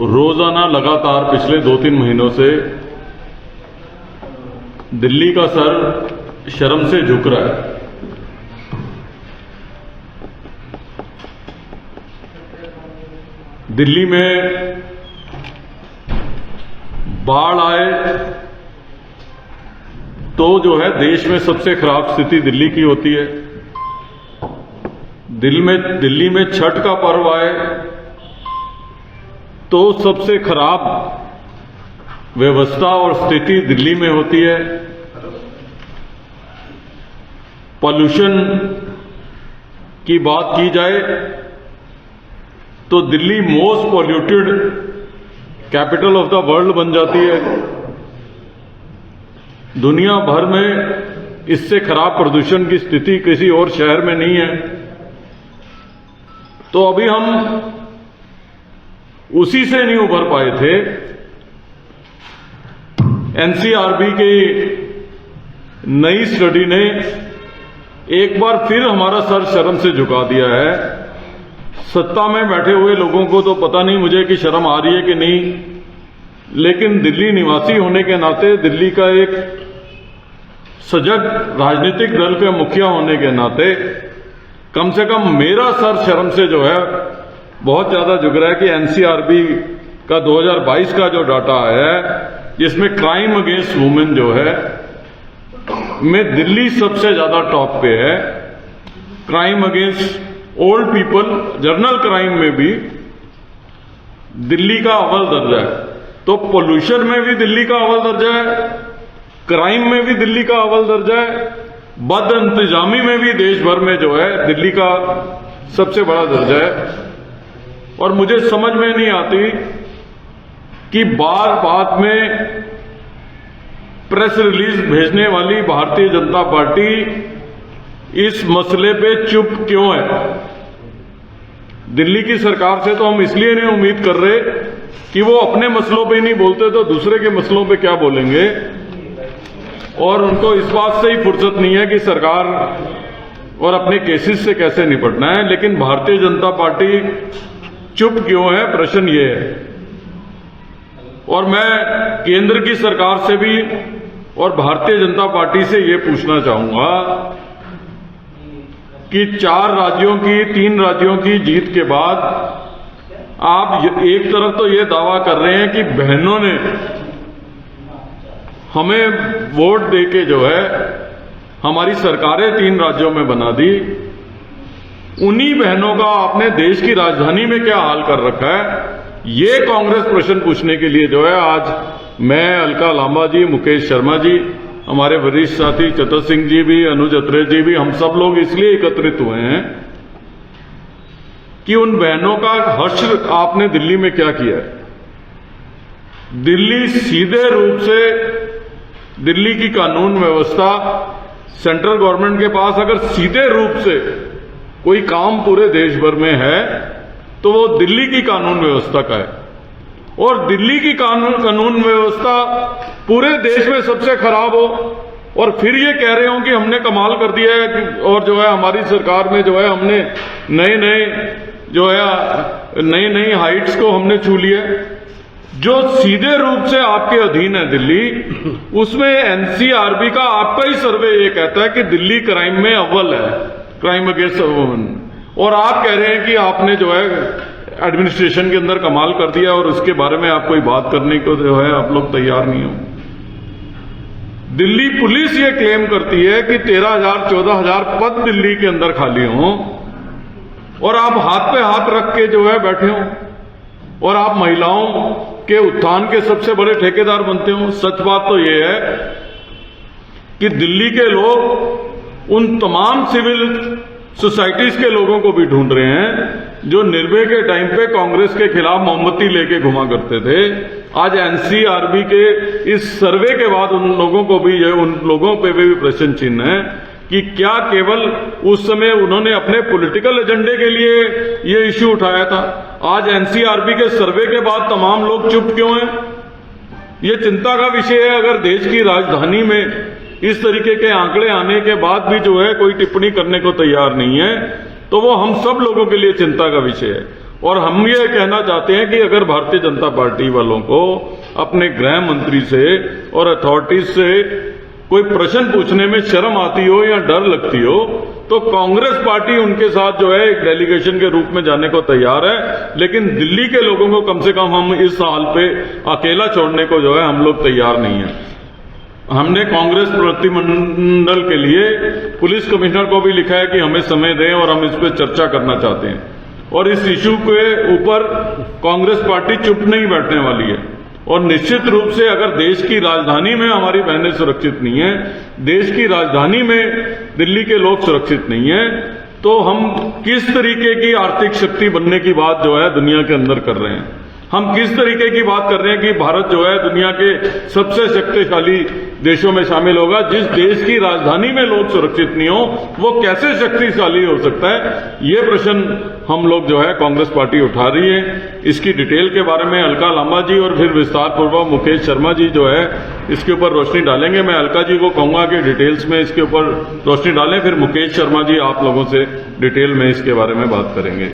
रोजाना लगातार पिछले 2-3 महीनों से दिल्ली का सर शर्म से झुक रहा है। दिल्ली में बाढ़ आए तो जो है देश में सबसे खराब स्थिति दिल्ली की होती है। दिल्ली में छठ का पर्व आए तो सबसे खराब व्यवस्था और स्थिति दिल्ली में होती है। पॉल्यूशन की बात की जाए तो Delhi most polluted capital of the world बन जाती है। दुनिया भर में इससे खराब प्रदूषण की स्थिति किसी और शहर में नहीं है। तो अभी हम उसी से नहीं उभर पाए थे। एनसीआरबी की नई स्टडी ने एक बार फिर हमारा सर शर्म से झुका दिया है। सत्ता में बैठे हुए लोगों को तो पता नहीं मुझे कि शर्म आ रही है कि नहीं, लेकिन दिल्ली निवासी होने के नाते, दिल्ली का एक सजग राजनीतिक दल के मुखिया होने के नाते कम से कम मेरा सर शर्म से जो है बहुत ज्यादा झुक रहा है कि एनसीआरबी का 2022 का जो डाटा है जिसमें क्राइम अगेंस्ट वुमेन जो है में दिल्ली सबसे ज्यादा टॉप पे है। Crime against old people, journal crime में भी दिल्ली का अव्वल दर्जा है। तो पोल्यूशन में भी दिल्ली का अव्वल दर्जा है, क्राइम में भी दिल्ली का अव्वल दर्जा है, बद इंतजामी में भी देश भर में जो है दिल्ली का सबसे बड़ा दर्जा है। और मुझे समझ में नहीं आती कि बात में प्रेस रिलीज भेजने वाली भारतीय जनता पार्टी इस मसले पे चुप क्यों है। दिल्ली की सरकार से तो हम इसलिए नहीं उम्मीद कर रहे कि वो अपने मसलों पे ही नहीं बोलते तो दूसरे के मसलों पे क्या बोलेंगे, और उनको इस बात से ही फुर्सत नहीं है कि सरकार और अपने केसेस से कैसे निपटना है। लेकिन भारतीय जनता पार्टी चुप क्यों है, प्रश्न ये है। और मैं केंद्र की सरकार से भी और भारतीय जनता पार्टी से ये पूछना चाहूंगा कि 3 राज्यों की जीत के बाद आप एक तरफ तो ये दावा कर रहे हैं कि बहनों ने हमें वोट देके जो है हमारी सरकारें 3 राज्यों में बना दी। उन्हीं बहनों का आपने देश की राजधानी में क्या हाल कर रखा है, ये कांग्रेस प्रश्न पूछने के लिए जो है आज मैं, अलका लांबा जी, मुकेश शर्मा जी, हमारे वरिष्ठ साथी चतर सिंह जी भी, अनुज अत्रे जी भी, हम सब लोग इसलिए एकत्रित हुए हैं कि उन बहनों का हश्र आपने दिल्ली में क्या किया है। दिल्ली सीधे रूप से, दिल्ली की कानून व्यवस्था, सेंट्रल गवर्नमेंट के पास अगर सीधे रूप से कोई काम पूरे देश भर में है तो वो दिल्ली की कानून व्यवस्था का है। और दिल्ली की कानून व्यवस्था पूरे देश में सबसे खराब हो और फिर ये कह रहे हो कि हमने कमाल कर दिया है और जो है हमारी सरकार में जो है हमने नई हाइट्स को हमने छू लिया। जो सीधे रूप से आपके अधीन है दिल्ली, उसमें एनसीआरबी का आपका ही सर्वे ये कहता है कि दिल्ली क्राइम में अव्वल है, क्राइम अगेंस्ट वुमेन। और आप कह रहे हैं कि आपने जो है एडमिनिस्ट्रेशन के अंदर कमाल कर दिया और उसके बारे में आप कोई बात करने को जो है आप लोग तैयार नहीं हो। दिल्ली पुलिस ये क्लेम करती है कि 13,000-14,000 पद दिल्ली के अंदर खाली हों और आप हाथ पे हाथ रख के जो है बैठे हो और आप महिलाओं के उत्थान के सबसे बड़े ठेकेदार बनते हो। सच बात तो ये है कि दिल्ली के लोग उन तमाम सिविल सोसाइटीज के लोगों को भी ढूंढ रहे हैं जो निर्भया के टाइम पे कांग्रेस के खिलाफ मोमबत्ती लेके घुमा करते थे। आज एनसीआरबी के इस सर्वे के बाद उन लोगों को भी, उन लोगों पे भी प्रश्न चिन्ह है कि क्या केवल उस समय उन्होंने अपने पॉलिटिकल एजेंडे के लिए ये इश्यू उठाया था। आज एनसीआरबी के सर्वे के बाद तमाम लोग चुप क्यों हैं, ये चिंता का विषय है। अगर देश की राजधानी में इस तरीके के आंकड़े आने के बाद भी जो है कोई टिप्पणी करने को तैयार नहीं है तो वो हम सब लोगों के लिए चिंता का विषय है। और हम ये कहना चाहते हैं कि अगर भारतीय जनता पार्टी वालों को अपने गृह मंत्री से और अथॉरिटीज से कोई प्रश्न पूछने में शर्म आती हो या डर लगती हो, तो कांग्रेस पार्टी उनके साथ जो है एक डेलीगेशन के रूप में जाने को तैयार है, लेकिन दिल्ली के लोगों को कम से कम हम इस हाल पे अकेला छोड़ने को जो है हम लोग तैयार नहीं है। हमने कांग्रेस प्रतिनिधिमंडल के लिए पुलिस कमिश्नर को भी लिखा है कि हमें समय दें और हम इस पर चर्चा करना चाहते हैं, और इस इशू के ऊपर कांग्रेस पार्टी चुप नहीं बैठने वाली है। और निश्चित रूप से अगर देश की राजधानी में हमारी बहनें सुरक्षित नहीं है, देश की राजधानी में दिल्ली के लोग सुरक्षित नहीं है, तो हम किस तरीके की आर्थिक शक्ति बनने की बात जो है दुनिया के अंदर कर रहे हैं। हम किस तरीके की बात कर रहे हैं कि भारत जो है दुनिया के सबसे शक्तिशाली देशों में शामिल होगा। जिस देश की राजधानी में लोग सुरक्षित नहीं हो, वो कैसे शक्तिशाली हो सकता है? ये प्रश्न हम लोग जो है कांग्रेस पार्टी उठा रही है। इसकी डिटेल के बारे में अलका लांबा जी और फिर विस्तार पूर्वक मुकेश शर्मा जी जो है इसके ऊपर रोशनी डालेंगे। मैं अलका जी को कहूंगा कि डिटेल्स में इसके ऊपर रोशनी डालें, फिर मुकेश शर्मा जी आप लोगों से डिटेल में इसके बारे में बात करेंगे।